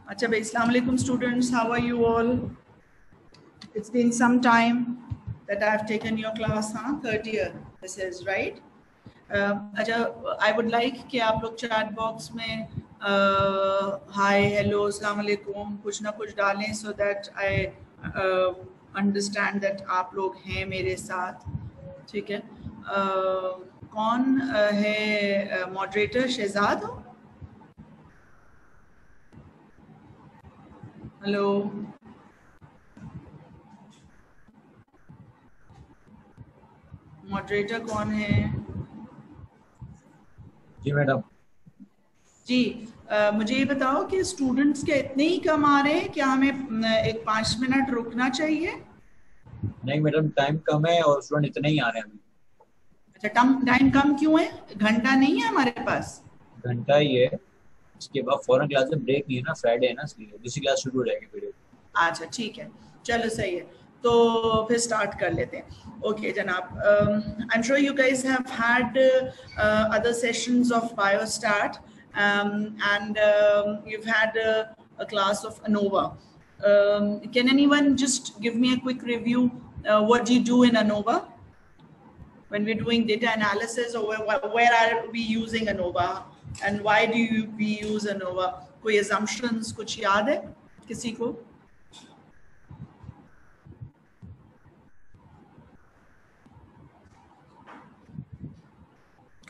अच्छा भाई, अस्सलाम वालेकुम students, how are you all? It's been some time that I have taken your class, huh? Third year this is, right? अच्छा, I would like कि आप लोग chat box में hi, hello, अस्सलाम वालेकुम कुछ ना कुछ डालें so that I understand that आप लोग हैं मेरे साथ, ठीक है? कौन है moderator? शहजाद हो? हेलो, मॉडरेटर कौन है? जी मैडम। जी, मुझे ये बताओ कि स्टूडेंट्स के इतने ही कम आ रहे हैं, क्या हमें एक 5 मिनट रुकना चाहिए? नहीं मैडम, टाइम कम है और स्टूडेंट इतने ही आ रहे हैं अभी। अच्छा, टाइम कम क्यों है? घंटा नहीं है हमारे पास? घंटा ही है, इसके बाद फौरन क्लास में ब्रेक नहीं है ना, फ्राइडे है ना, इसलिए दूसरी क्लास शुरू हो जाएगी फिर। अच्छा ठीक है, चलो सही है, तो फिर स्टार्ट कर लेते हैं। ओके जनाब, I am sure you guys have had other sessions of biostat and you've had a class of ANOVA. Can anyone just give me a quick review? What do you do in ANOVA when we're doing data analysis, or where are we using ANOVA and why do we use ANOVA? कोई assumptions कुछ याद है किसी को?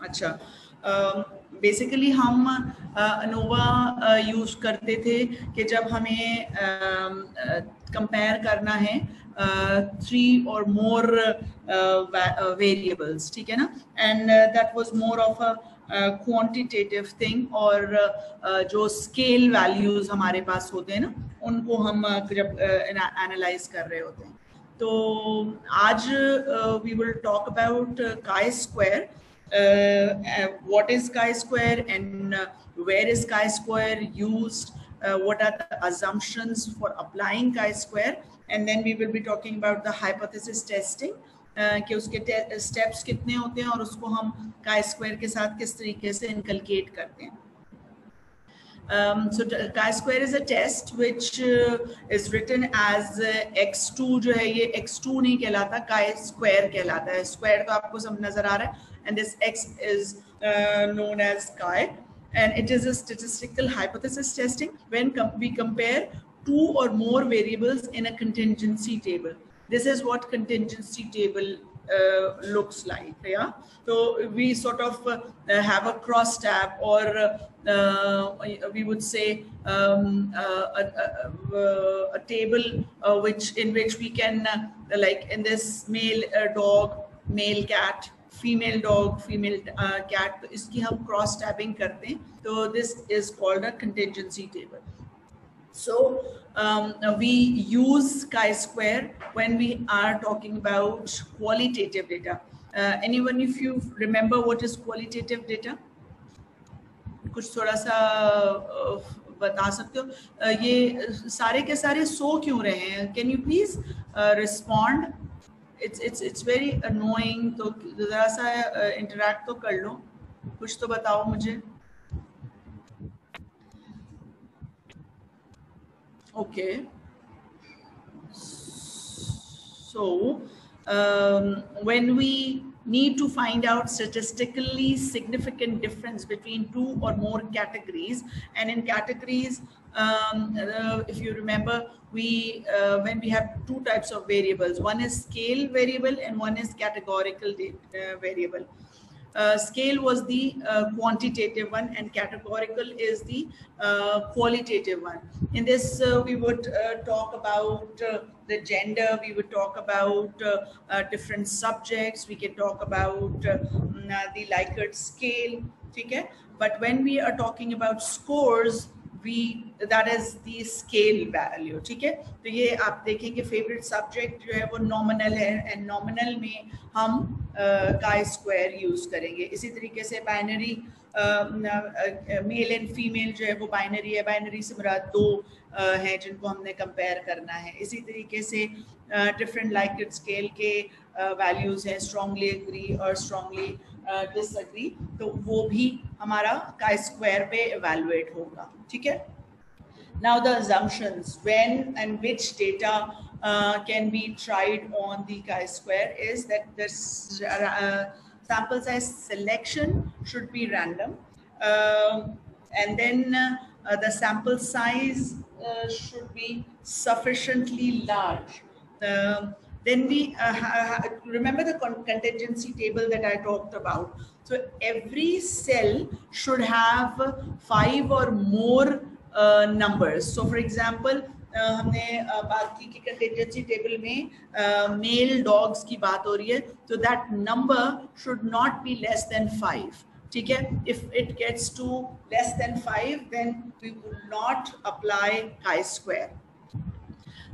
अच्छा, basically हम ANOVA use करते थे कि जब हमें कंपेयर करना है 3 और मोर वेरिएबल्स, ठीक है ना, and that was more of a quantitative thing, और जो स्केल वैल्यूज हमारे पास होते हैं ना, उनको हम जब एनालाइज कर रहे होते हैं। तो आज we will talk about chi square. What is chi-square and where is chi-square used, what are the assumptions for applying chi-square, and then we will be talking about the hypothesis testing, कि उसके steps कितने होते हैं और उसको हम chi-square के साथ किस तरीके से inculcate करते हैं. So chi-square is a test which is written as x2 जो है, ये x2 नहीं कहलाता, chi-square कहलाता है. Square तो आपको सब नजर आ रहा है, and this x is known as chi, and it is a statistical hypothesis testing when we compare 2 or more variables in a contingency table. This is what contingency table looks like. Yeah, so we sort of have a cross tab, or we would say a table in which we can like in this male dog, male cat, female dog, female cat, तो इसकी हम cross tabbing करते हैं, तो this is called a contingency table. So we use chi-square when we are talking about qualitative data. Anyone, if you remember what is qualitative data? कुछ थोड़ा सा बता सकते हो? ये सारे के सारे सो क्यों रहे हैं? Can you please respond? It's very annoying, तो जरा सा interact तो कर लो, कुछ तो बताओ मुझे. Okay. So when we need to find out statistically significant difference between 2 or more categories, and in categories, if you remember, we when we have 2 types of variables, one is scale variable and one is categorical variable. Scale was the quantitative one and categorical is the qualitative one. In this we would talk about the gender, we would talk about different subjects, we can talk about the Likert scale, okay? But when we are talking about scores, that is the scale value, ठीक है? तो ये आप देखेंगे favorite subject जो है वो nominal है, and nominal में हम chi-square use करेंगे. इसी तरीके से binary male and female जो है वो binary है, binary से मुराद 2 हैं जिनको हमने compare करना है. इसी तरीके से different Likert scale के values हैं, strongly agree और strongly disagree, तो वो भी हमारा chi-square पे evaluate होगा, ठीक है? Now the assumptions, when and which data can be tried on the chi-square is that this sample size selection should be random, and then the sample size should be sufficiently large. Then we remember the contingency table that I talked about. So every cell should have 5 or more numbers. So for example, हमने बात की कि contingency table में male dogs की बात हो रही है, तो that number should not be less than 5. ठीक है? If it gets to less than 5, then we will not apply chi-square.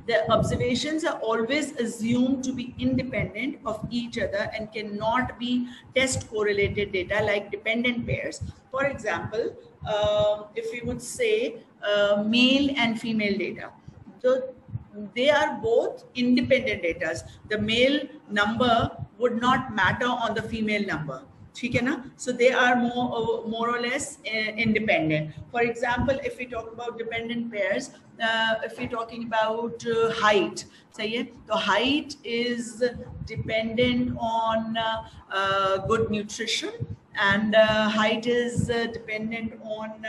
The observations are always assumed to be independent of each other and cannot be test correlated data like dependent pairs. For example, if we would say male and female data, so they are both independent data. The male number would not matter on the female number. ठीक है ना? So they are more or less independent. For example, if we talk about dependent pairs, if we're talking about height, सही है? तो height is dependent on good nutrition, and height is dependent on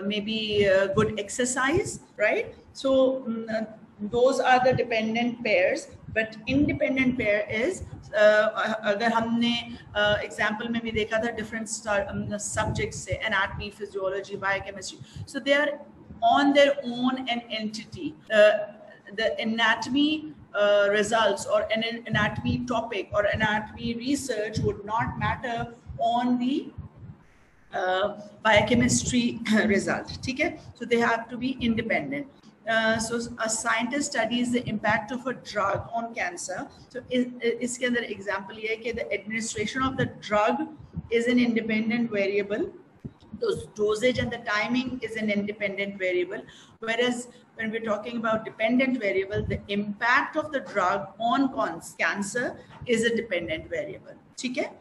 maybe good exercise, right? So those are the dependent pairs. But independent pair is अगर हमने example में भी देखा था different subjects से anatomy, physiology, biochemistry, so they are on their own an entity. The anatomy results or an anatomy topic or anatomy research would not matter on the biochemistry result. ठीक है? So they have to be independent. So a scientist studies the impact of a drug on cancer. So इसके अंदर example ये है कि the administration of the drug is an independent variable. The dosage and the timing is an independent variable. Whereas when we're talking about dependent variable, the impact of the drug on cancer is a dependent variable. ठीक है?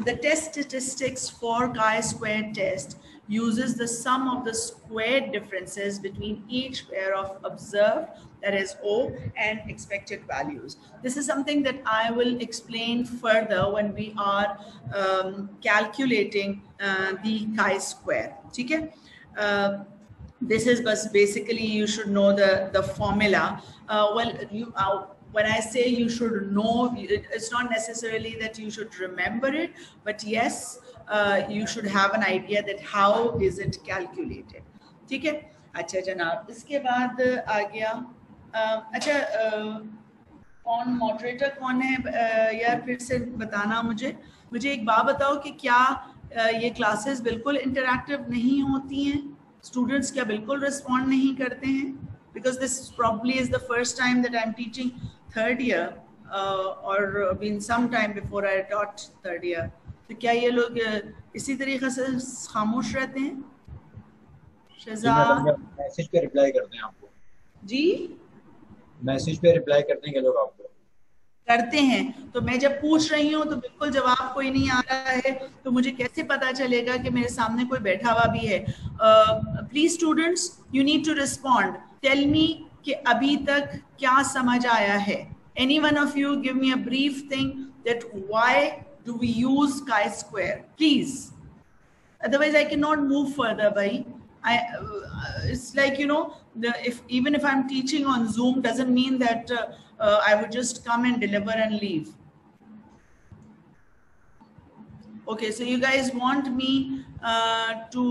The test statistics for chi-square test uses the sum of the squared differences between each pair of observed, that is O, and expected values. This is something that I will explain further when we are calculating the chi-square. Okay? This is basically you should know the formula. When I say you should know, it's not necessarily that you should remember it, but yes, you should have an idea that how is it calculated. ठीक है? अच्छा जनाब, इसके बाद आ गया अच्छा कौन moderator कौन है यार, फिर से बताना मुझे एक बात बताओ कि क्या ये क्लासेस बिल्कुल इंटरैक्टिव नहीं होती हैं? स्टूडेंट्स क्या बिल्कुल रिस्पॉन्ड नहीं करते हैं? Because this probably is the first time that I'm teaching third year, or been some time before I taught third year. तो क्या ये लोग इसी तरीके से खामोश रहते हैं? मैसेज पे रिप्लाई करते हैं आपको जी, मैसेज पे रिप्लाई करते हैं लोग आपको करते हैं, तो मैं जब पूछ रही हूँ तो बिल्कुल जवाब कोई नहीं आ रहा है, तो मुझे कैसे पता चलेगा कि मेरे सामने कोई बैठा हुआ भी है? Please students, you need to respond, tell me कि अभी तक क्या समझ आया है. Any one of you give me a brief thing that why do we use chi-square, please. Otherwise I cannot move further, bhai. It's like, you know, even if I'm teaching on Zoom doesn't mean that I would just come and deliver and leave. Okay, so you guys want me to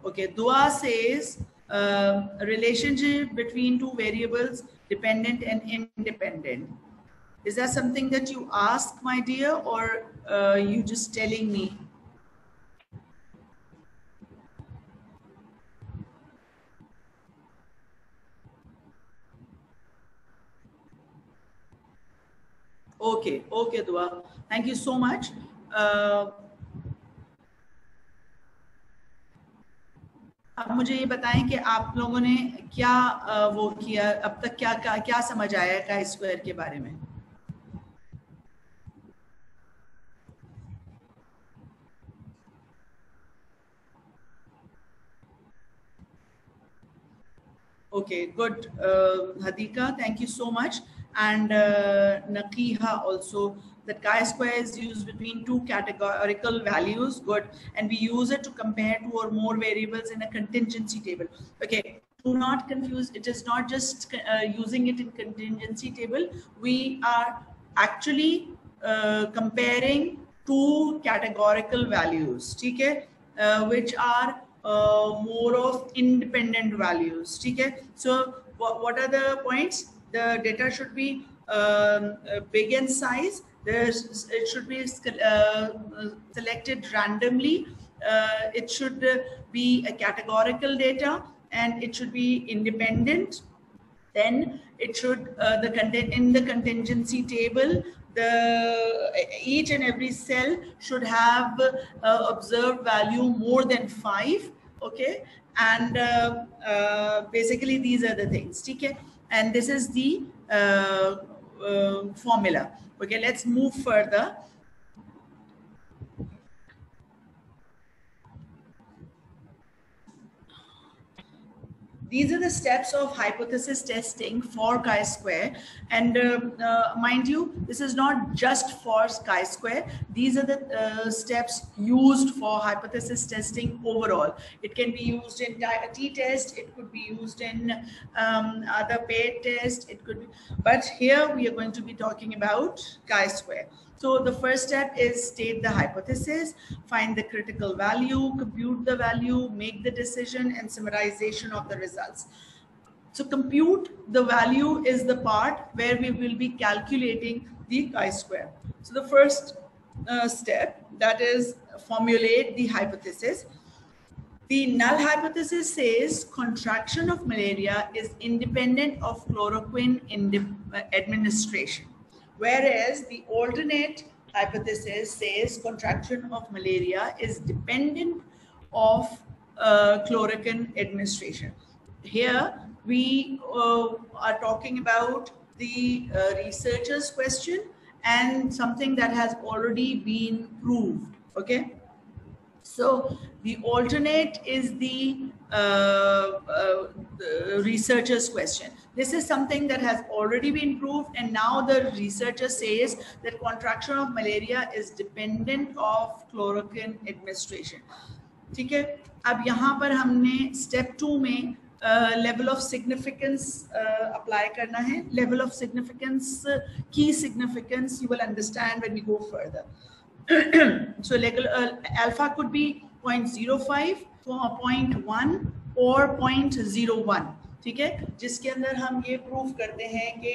okay, Dua says relationship between two variables, dependent and independent. Is that something that you ask, my dear, or you just telling me? Okay, okay, Dua. Thank you so much. अब मुझे ये बताएं कि आप लोगों ने क्या वो किया अब तक, क्या समझ आया chi-square के बारे में? Okay, good. Hadika, thank you so much. And Nakiha also, that chi-square is used between two categorical values. Good. And we use it to compare two or more variables in a contingency table. Okay, do not confuse. It is not just using it in contingency table. We are actually comparing two categorical values, okay, which are more of independent values. Okay, so what are the points? The data should be big in size. It should be selected randomly. It should be a categorical data, and it should be independent. Then it should the content in the contingency table, each and every cell should have observed value more than 5. Okay, and basically these are the things. Okay, and this is the formula. Okay, let's move further. These are the steps of hypothesis testing for chi-square, and mind you, this is not just for chi-square. These are the steps used for hypothesis testing overall. It can be used in t-test, it could be used in other paired test, it could be, but here we are going to be talking about chi-square. So the first step is state the hypothesis, find the critical value, compute the value, make the decision, and summarization of the results. So compute the value is the part where we will be calculating the chi-square. So the first step, that is formulate the hypothesis. The null hypothesis says contraction of malaria is independent of chloroquine administration, whereas the alternate hypothesis says contraction of malaria is dependent of chloroquine administration. Here we are talking about the researcher's question and something that has already been proved. Okay, so the alternate is the researcher's question. This is something that has already been proved, and now the researcher says that contraction of malaria is dependent of chloroquine administration. ठीक है, अब यहाँ पर हमने step 2 में level of significance apply करना है. Level of significance, key significance, you will understand when we go further. So alpha could be 0.05, 0.1 or 0.01. ठीक है, जिसके अंदर हम ये प्रूव करते हैं कि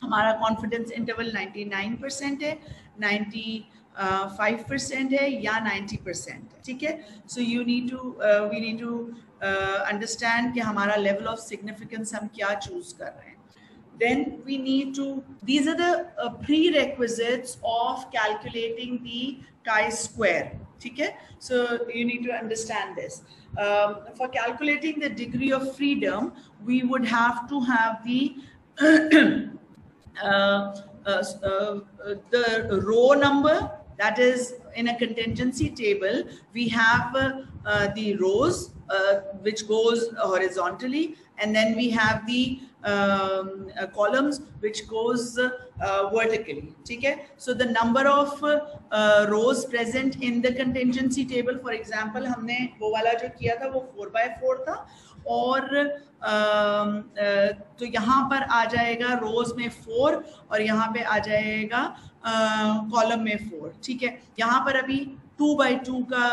हमारा कॉन्फिडेंस इंटरवल 99% है, 95% है या 90% है. ठीक है, so we need to understand कि हमारा लेवल ऑफ सिग्निफिकेंस हम क्या चूज कर रहे हैं. Then we need to, these are the prerequisites of calculating the chi-square. Okay, so you need to understand this. For calculating the degree of freedom, we would have to have the row number, that is in a contingency table we have the rows which goes horizontally, and then we have the columns which goes vertically. ठीक है, so the number of rows present in the contingency table, for example हमने वो वाला जो किया था वो 4x4 था, और तो यहाँ पर आ जाएगा रोज में 4 और यहाँ पे आ जाएगा कॉलम में 4. ठीक है, यहाँ पर अभी 2x2 का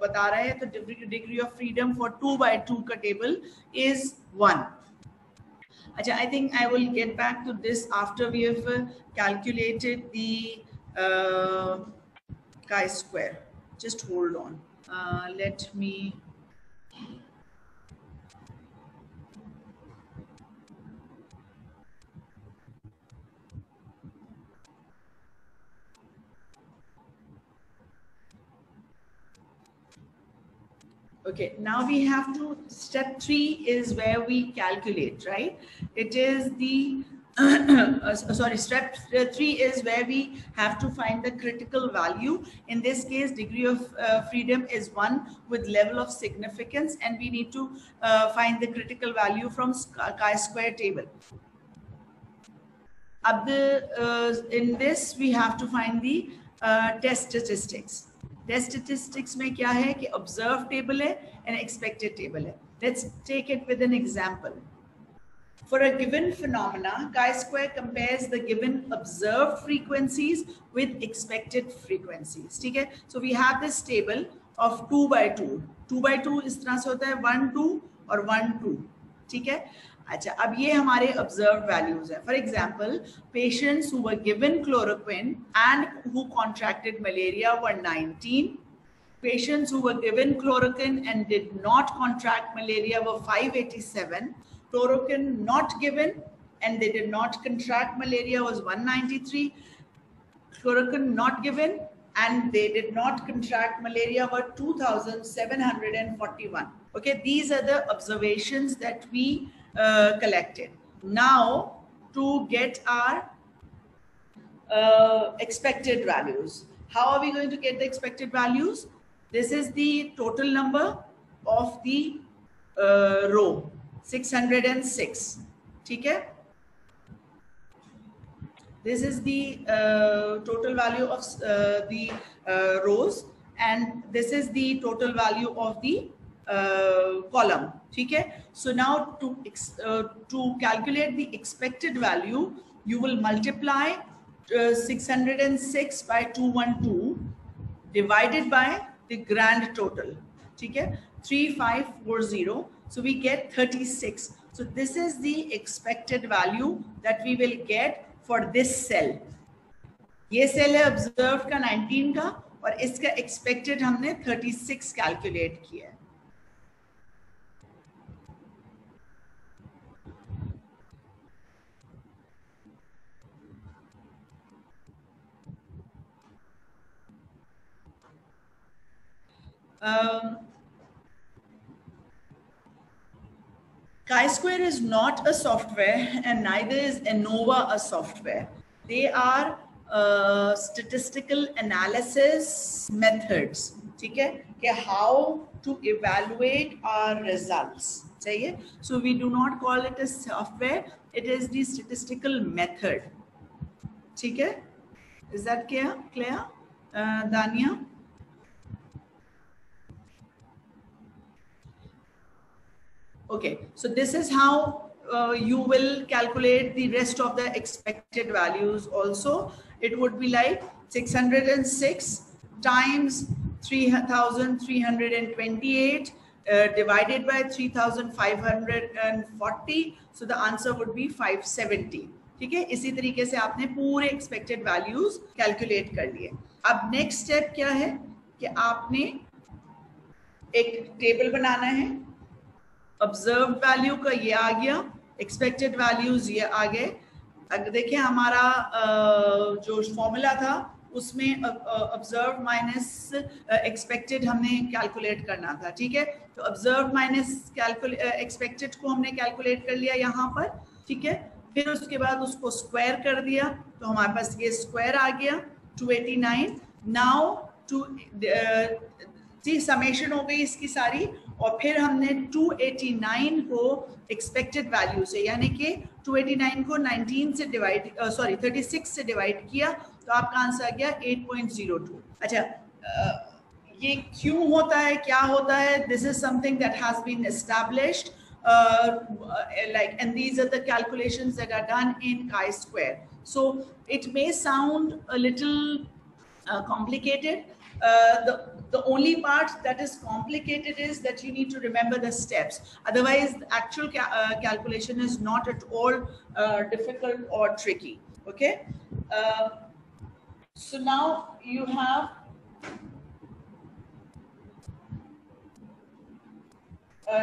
बता रहा है, तो degree of freedom for 2x2 का टेबल इज 1. अच्छा, I think I will get back to this after we have calculated the chi-square. Just hold on. Let me. Okay, now we have to, step 3 is where we calculate, right? It is the sorry, step 3 is where we have to find the critical value. In this case, degree of freedom is 1 with level of significance, and we need to find the critical value from chi-square table. In this, we have to find the test statistics. Test statistics में क्या है कि observed table है and expected table है. Let's take it with an example. For a given phenomena, chi-square compares the given observed frequencies with expected frequencies. ठीक है? So we have this table of 2 by 2. 2 by 2 इस तरह से होता है 1 2 और 1 2. ठीक है? अच्छा, अब ये हमारे observed values है. For example, patients who were given chloroquine and who contracted malaria were 19. Patients who were given chloroquine and did not contract malaria were 587. Chloroquine not given and they did not contract malaria was 193. Chloroquine not given and they did not contract malaria were 2,741. Okay, these are the observations that we collected. Now, to get our expected values. How are we going to get the expected values? This is the total number of the row, 606. ठीक है? This is the total value of the rows, and this is the total value of the column. ठीक है? So now to calculate the expected value, you will multiply 606 by 212 divided by the grand total. ठीक है? 3540. So we get 36. So this is the expected value that we will get for this cell. ये cell है observed का 19 का और इसका expected हमने 36 calculate किया है. Chi-square is not a software and neither is ANOVA a software. They are statistical analysis methods. ठीक है? कि how to evaluate our results. सही है? So we do not call it a software. It is the statistical method. ठीक है? Is that clear? Dania? Okay, so this is how you will calculate the rest of the expected values also. It would be like 606 times 3,328 divided by 3,540. So the answer would be 570. ठीक है? इसी तरीके से आपने पूरे expected values calculate कर लिए. अब next step क्या है कि आपने एक table बनाना है. ऑब्जर्व वैल्यू का ये आ गया, एक्सपेक्टेड वैल्यूज ये आ गए. अगर देखिए हमारा जो फॉर्मूला था उसमें ऑब्जर्व माइनस एक्सपेक्टेड हमने कैलकुलेट करना था. ठीक है? तो ऑब्जर्व माइनस एक्सपेक्टेड को हमने कैलकुलेट कर लिया यहाँ पर. ठीक है? फिर उसके बाद उसको स्क्वायर कर दिया तो हमारे पास ये स्क्वायर आ गया 289. नाउ टू समेशन हो गई इसकी सारी और फिर हमने 289 को एक्सपेक्टेड वैल्यू से यानी कि 289 को 19 से डिवाइड 36 से डिवाइड किया तो आपका आंसर आ गया 8.02. अच्छा, ये क्यों होता है, क्या होता है? This is something that has been established like, and these are the calculations that are done in chi-square. So it may sound a little complicated. The only part that is complicated is that you need to remember the steps. Otherwise, the actual calculation is not at all difficult or tricky. Okay. So now you have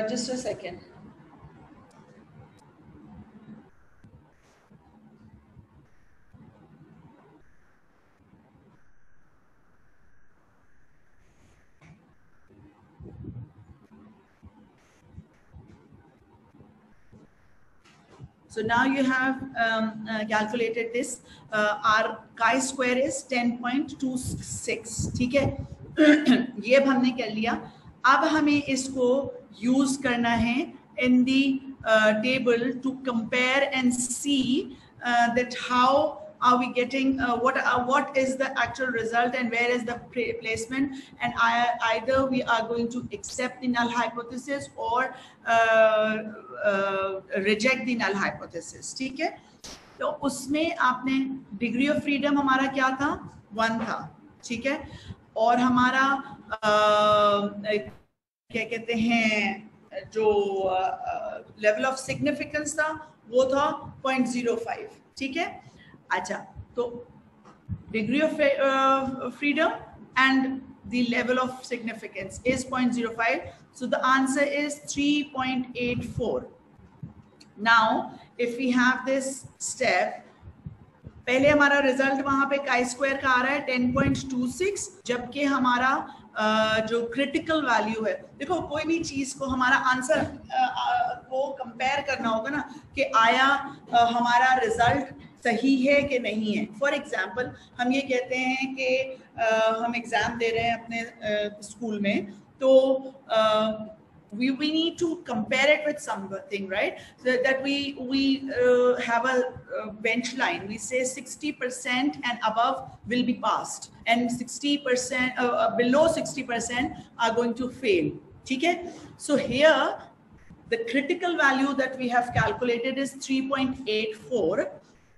just a second. So now you have calculated this. Our chi-square is 10.26. ठीक है, ये अब हमने कर लिया. अब हमें इसको यूज करना है in the table to compare and see that how are we getting what is the actual result and where is the placement, and either we are going to accept the null hypothesis or reject the null hypothesis. ठीक है, तो उसमें आपने degree of freedom हमारा क्या था, 1 था. ठीक है, और हमारा क्या कहते हैं जो लेवल ऑफ सिग्निफिकेंस था वो था 0.05. ठीक है, अच्छा, तो degree of freedom and the level of significance is 0.05, so the answer is 3.84. now if we have this step, पहले हमारा रिजल्ट वहां पे chi स्क्वायर का आ रहा है 10.26, जबकि हमारा जो क्रिटिकल वैल्यू है, देखो कोई भी चीज को हमारा आंसर को कंपेयर करना होगा ना कि आया हमारा रिजल्ट सही है कि नहीं है. फॉर एग्जाम्पल हम ये कहते हैं कि हम एग्जाम दे रहे हैं अपने स्कूल में, तो we need to compare it with something, right? So that we have a bench line. We say 60% and above will be passed, and 60% below 60% are going to fail. ठीक है, so here the critical value that we have calculated is 3.84,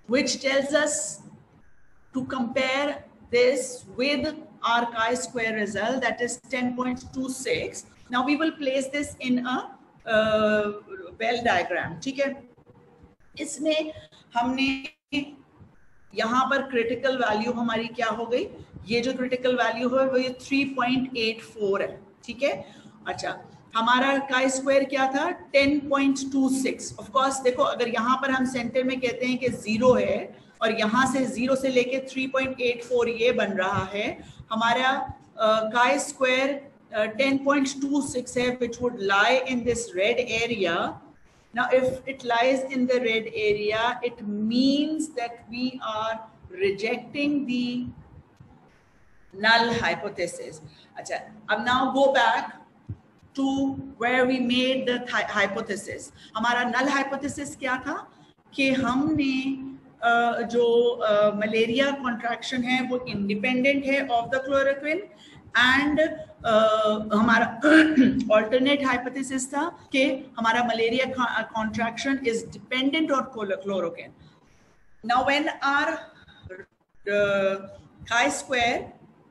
which tells us to compare this with our chi-square result, that is 10.26. Now we will place this in a Bell diagram. ठीक है, इसमें हमने यहाँ पर critical value हमारी क्या हो गई, ये जो क्रिटिकल वैल्यू है वो ये 3.84 है. ठीक है, अच्छा, हमारा chi स्क्वायर क्या था 10.26. ऑफ कोर्स देखो, अगर यहाँ पर हम सेंटर में कहते हैं कि 0 है और यहाँ से 0 से लेके 3.84 ये बन रहा है, हमारा chi स्क्वायर 10.26 है, which would lie in this red area. Now if it lies in the red area, it means that we are rejecting the null hypothesis. अच्छा, अब now go back to where we made the hypothesis. हमारा null hypothesis क्या था कि हमने जो malaria contraction है वो इंडिपेंडेंट है ऑफ द क्लोरोक्विन, एंड हमारा ऑल्टरनेट हाइपोथेसिस था कि हमारा malaria contraction is dependent on chloroquine. Now when our chi square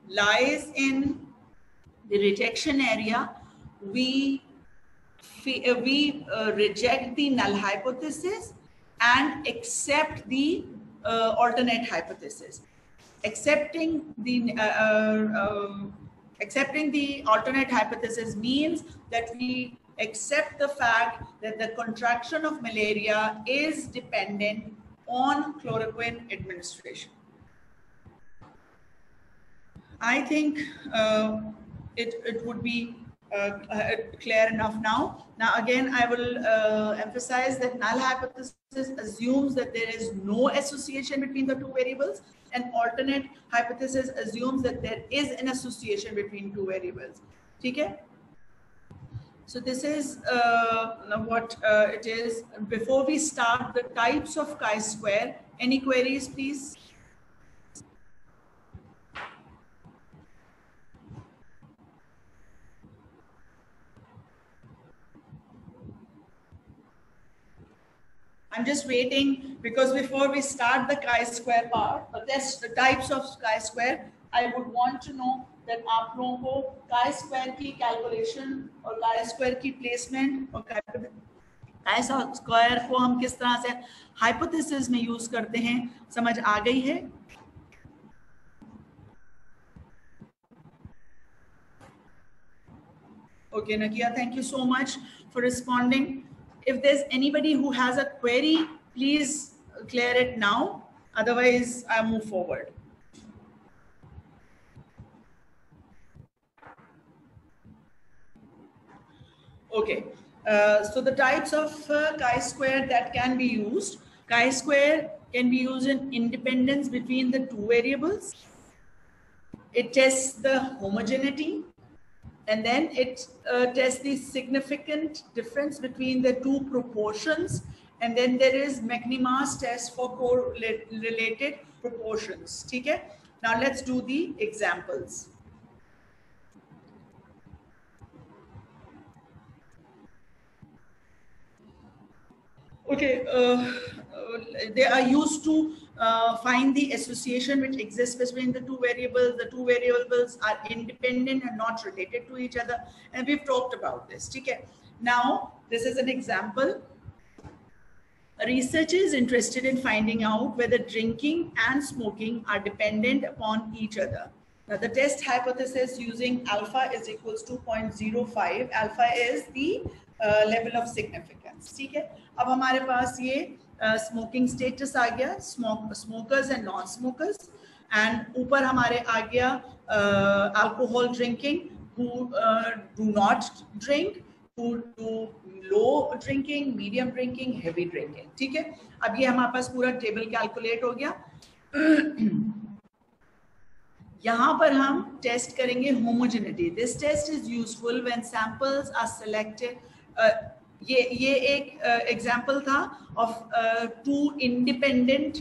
lies in the rejection area, we reject the null hypothesis and accept the alternate hypothesis. Accepting the alternate hypothesis means that we accept the fact that the contraction of malaria is dependent on chloroquine administration. I think it would be clear enough now. Now again, I will emphasize that null hypothesis assumes that there is no association between the two variables, and alternate hypothesis assumes that there is an association between two variables. ठीक है? So this is what it is. Before we start the types of chi-square, any queries, please? I'm just waiting because before we start the chi-square part, the types of chi-square, I would want to know that आप लोगों को chi-square की calculation और chi-square की placement और chi-square को हम किस तरह से hypothesis में use करते हैं, समझ आ गई है? Okay, Nakia, thank you so much for responding. If there's anybody who has a query, please clear it now. Otherwise, I'll move forward. Okay. So the types of chi-square that can be used. Chi-square can be used in independence between the two variables. It tests the homogeneity, and then it tests the significant difference between the two proportions, and then there is McNemar's test for correlated proportions. Okay? Now let's do the examples. Okay, they are used to find the association which exists between the two variables. The two variables are independent and not related to each other, and we've talked about this. Okay, now this is an example. A researcher is interested in finding out whether drinking and smoking are dependent upon each other. Now, the test hypothesis using alpha is equals to 0.05. Alpha is the level of significance. ठीक है? अब हमारे पास ये smoking status आ गया, smokers and non-smokers, and ऊपर हमारे आ गया alcohol drinking, who do not drink, who do low drinking, medium drinking, heavy drinking. ठीक है? अब ये हमारे पास पूरा टेबल कैलकुलेट हो गया. यहाँ पर हम टेस्ट करेंगे homogeneity. This test is useful when samples are selected. ये एक एग्जांपल था ऑफ टू इंडिपेंडेंट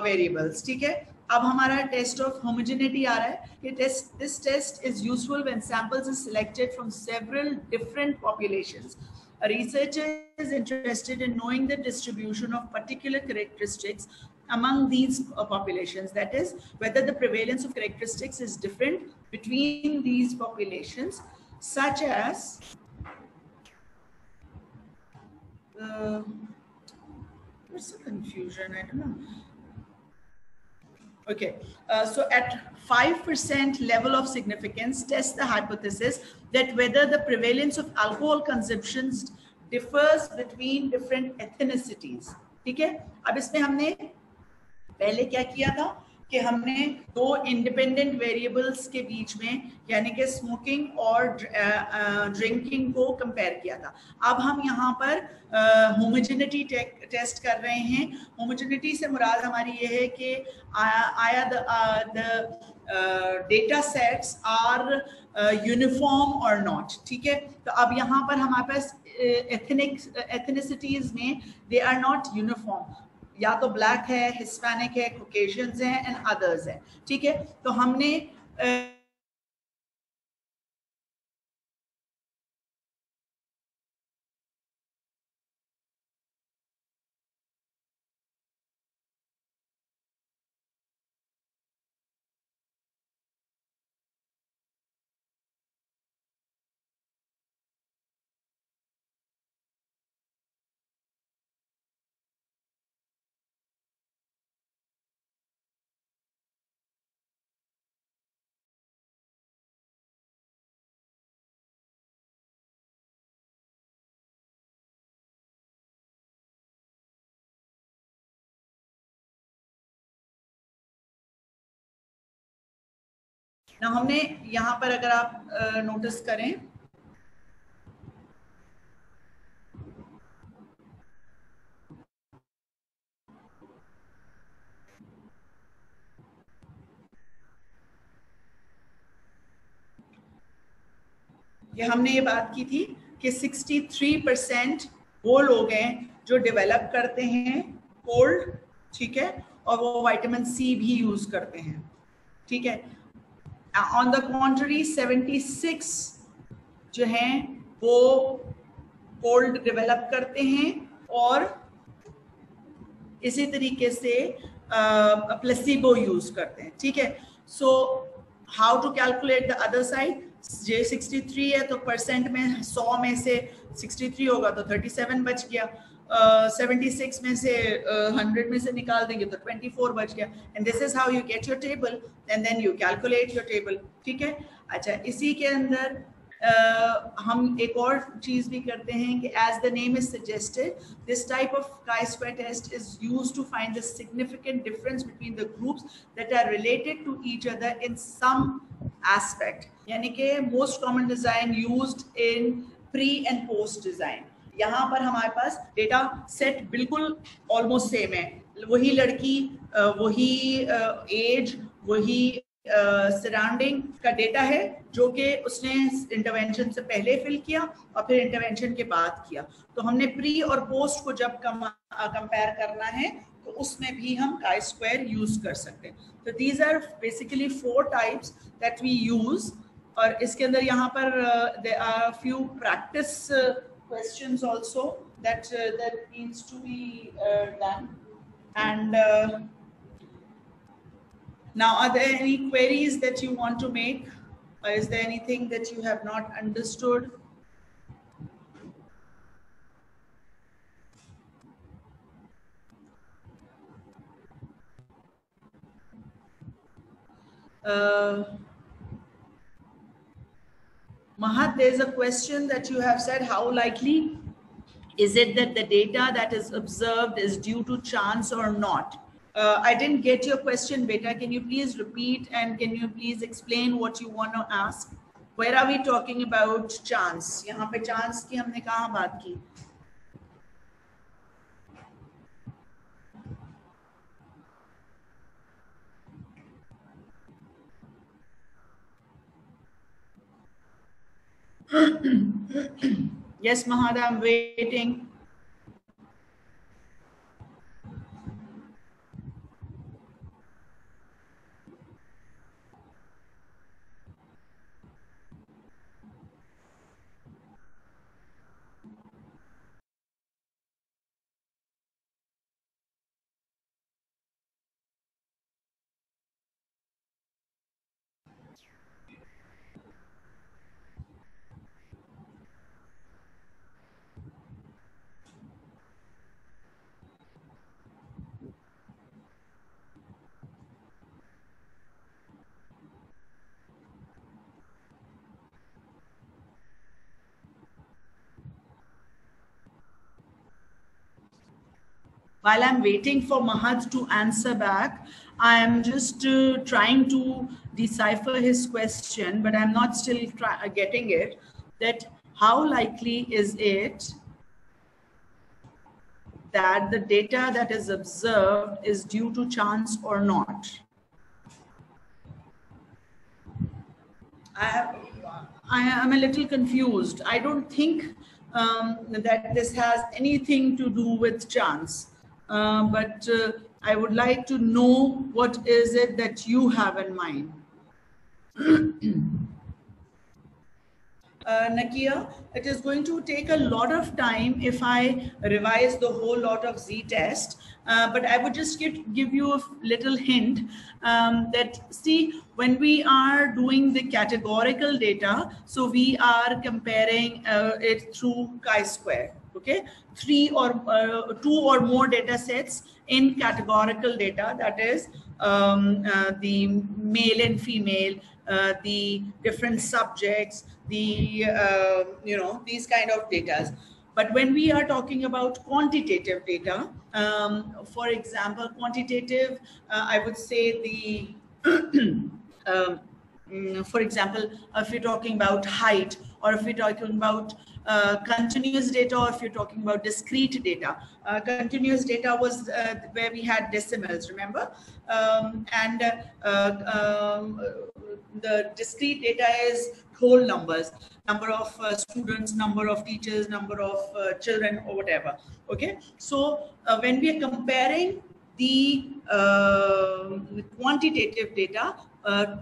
वेरिएबल्स. ठीक है? अब हमारा टेस्ट ऑफ होमोजेनिटी आ रहा है. ये test, this test is useful when samples are selected from several different populations. A researcher is interested in knowing the distribution of particular characteristics among these populations. That is, whether the prevalence of characteristics is different between these populations, such as what's the confusion? I don't know. Okay, so at 5% level of significance, test the hypothesis that whether the prevalence of alcohol consumptions differs between different ethnicities. ठीक है? अब इसमें हमने पहले क्या किया था कि हमने दो इंडिपेंडेंट वेरिएबल्स के बीच में यानी कि स्मोकिंग और ड्रिंकिंग को कंपेयर किया था. अब हम यहाँ पर होमोजेनिटी टेस्ट कर रहे हैं. होमोजेनिटी से मुराद हमारी ये है कि आया the data sets are uniform और नॉट. ठीक है? तो अब यहाँ पर हमारे पास एथनिसिटीज में दे आर नॉट यूनिफॉर्म. या तो ब्लैक है, हिस्पैनिक है, कॉकेशियंस हैं एंड अदर्स हैं. ठीक है? तो हमने ना हमने यहाँ पर अगर आप नोटिस करें कि हमने ये बात की थी कि 63% वो लोग हैं जो डेवलप करते हैं कोल्ड. ठीक है? और वो विटामिन सी भी यूज करते हैं. ठीक है? ऑन द कॉन्ट्ररी 76 जो हैं वो कोल्ड डेवलप करते हैं और इसी तरीके से प्लेसिबो यूज करते हैं. ठीक है? So how to calculate the other side. J 63 है तो परसेंट में 100 में से 63 होगा तो 37 बच गया. 76 में से 100 में से निकाल देंगे तो 24 बच गया. And this is how you get your table and then you calculate your table. ठीक है? अच्छा, इसी के अंदर हम एक और चीज भी करते हैं कि as the name is suggested this type of chi-square test is used to find the significant difference between the groups that are related to each other in some aspect. यानी कि most common design used in pre and post design. यहाँ पर हमारे पास data set बिल्कुल almost same है, वही लड़की, वही एज, वही सराउंडिंग का डेटा है जो कि उसने इंटरवेंशन से पहले फिल किया और फिर इंटरवेंशन के बाद किया। तो हमने प्री और पोस्ट को जब कंपेयर करना है तो उसमें भी हम काई स्क्वायर यूज कर सकते हैं। तो these are basically 4 types that we use. और इसके अंदर यहाँ पर there are few practice questions also that needs to be done. And now, are there any queries that you want to make, or is there anything that you have not understood? Mahat, there's a question that you have said, how likely is it that the data that is observed is due to chance or not? I didn't get your question, beta. Can you please repeat, and can you please explain what you want to ask? Where are we talking about chance? यहाँ पे chance की हमने कहाँ बात की? Yes, Mahada, I'm waiting. While I'm waiting for Mahad to answer back, I am just trying to decipher his question, but I'm not still getting it. That how likely is it that the data that is observed is due to chance or not? I am a little confused. I don't think that this has anything to do with chance. But I would like to know what is it that you have in mind. Nakia, it is going to take a lot of time if I revise the whole lot of Z-test, but I would just give you a little hint that, see, when we are doing the categorical data, so we are comparing it through chi-square, okay? 2 or more data sets in categorical data, that is the male and female, the different subjects, the these kind of data. But when we are talking about quantitative data, for example, quantitative, I would say the for example, if you're talking about height, or if you're talking about continuous data, or if you're talking about discrete data. Continuous data was where we had decimals, remember? And the discrete data is whole numbers, number of students, number of teachers, number of children, or whatever. Okay, so when we are comparing the quantitative data,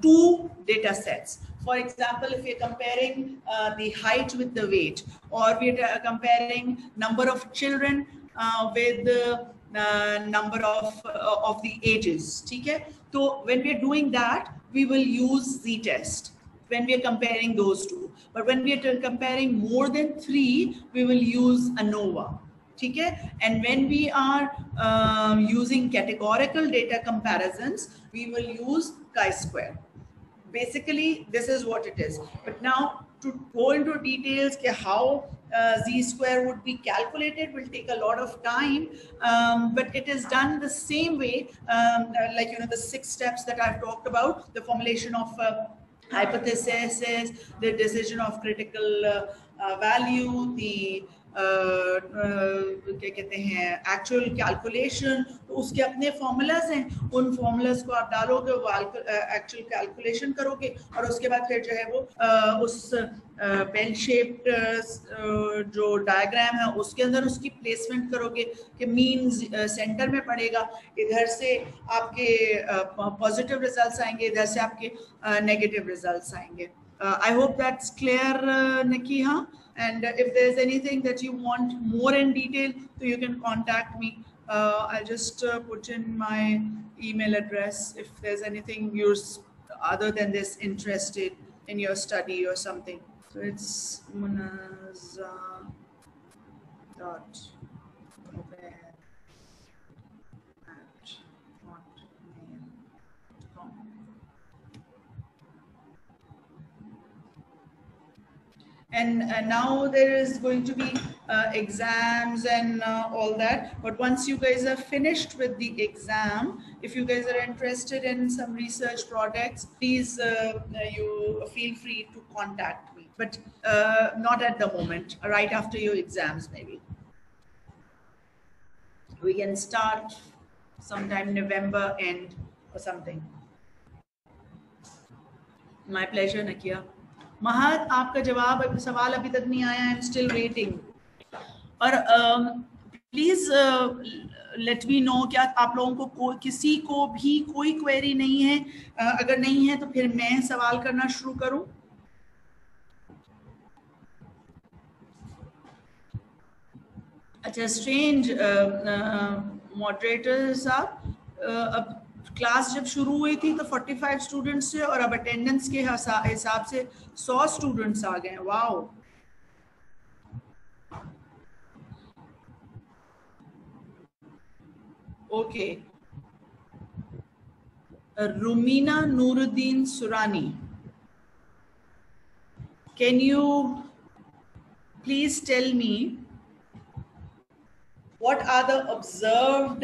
2 data sets. For example, if we're comparing the height with the weight, or we're comparing number of children with the number of the ages, okay? So when we're doing that, we will use Z-test when we are comparing those 2. But when we are comparing more than 3, we will use ANOVA. Okay? And when we are using categorical data comparisons, we will use chi-square. Basically, this is what it is. But now, to go into details how Z-square would be calculated will take a lot of time, but it is done the same way, like the 6 steps that I've talked about, the formulation of hypothesis, the decision of critical value, the क्या कहते हैं actual calculation, तो उसके अपने formulas हैं, उन formulas को आप डालोगे, वो एक्चुअल कैलकुलेशन करोगे, और उसके बाद फिर जो है वो उस बेल शेप्ड जो डायग्राम है उसके अंदर उसकी प्लेसमेंट करोगे कि मीन सेंटर में पड़ेगा, इधर से आपके पॉजिटिव रिजल्ट्स आएंगे, इधर से आपके नेगेटिव रिजल्ट्स आएंगे. I hope that's clear, Nikiha. And if there's anything that you want more in detail, so you can contact me. I'll just put in my email address if there's anything you're other than this interested in your study or something. So it's Munaza dot and now there is going to be exams and all that, but once you guys are finished with the exam, if you guys are interested in some research projects, please you feel free to contact me, but not at the moment, right after your exams maybe. We can start sometime November end or something. My pleasure, Nakia. महत, आपका जवाब सवाल अभी तक नहीं आया, I am still waiting. और please let me know, क्या आप लोगों को किसी को भी कोई क्वेरी नहीं है? अगर नहीं है तो फिर मैं सवाल करना शुरू करूं. अच्छा, स्ट्रेंज मॉडरेटर साहब, अब क्लास जब शुरू हुई थी तो 45 स्टूडेंट्स थे और अब अटेंडेंस के हिसाब से 100 स्टूडेंट्स आ गए. Wow. Okay, Rumina Nooruddin Surani, can you please tell me what are the observed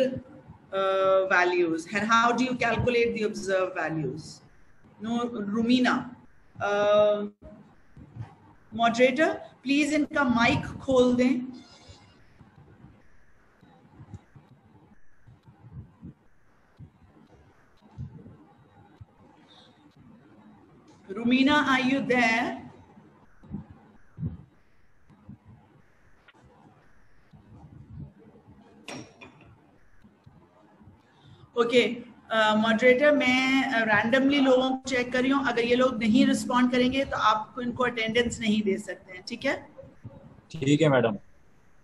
values and how do you calculate the observed values? No, Rumina, moderator, please इनका माइक खोल दें. Rumina, are you there? Okay, moderator, मैं randomly लोगों को check कर रही हूँ, अगर ये लोग नहीं रिस्पॉन्ड करेंगे तो आपको इनको अटेंडेंस नहीं दे सकते हैं. ठीक है? ठीक है मैडम.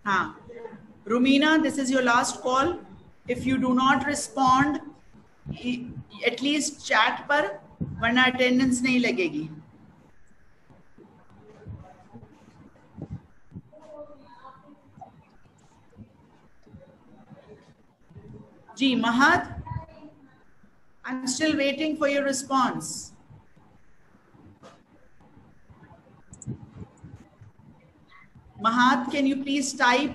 हाँ, Rumina, this is your last call. If you do not respond at least chat पर, वरना अटेंडेंस नहीं लगेगी. जी महत, I'm still waiting for your response. Mahat, can you please type?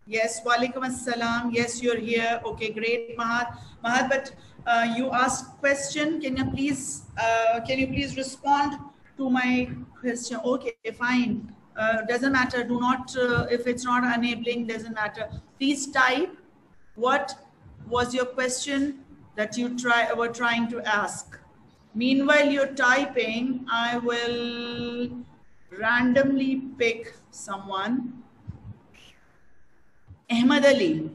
Yes, walaikum assalam. Yes, you're here. Okay, great, Mahat. Mahat, but you asked question. Can you please respond to my question? Okay, fine. Doesn't matter. Do not, if it's not enabling, doesn't matter. Please type. What was your question that you were trying to ask? Meanwhile you're typing, I will randomly pick someone. Ahmed Ali.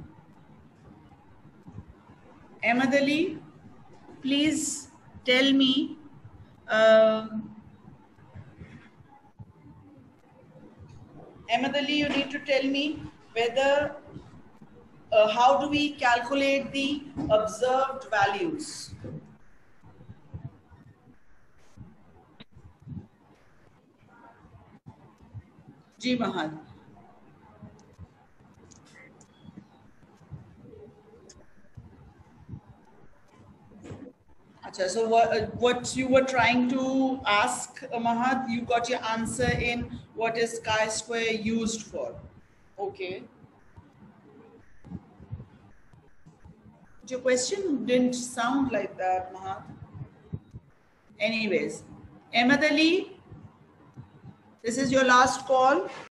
Ahmed Ali, please tell me Ahmed Ali, you need to tell me whether how do we calculate the observed values? Ji Mahal. Achha, so what you were trying to ask, Mahad, you got your answer in what is chi-square used for. Okay. Your question didn't sound like that, Mahat. Anyways, Ahmed Ali, this is your last call.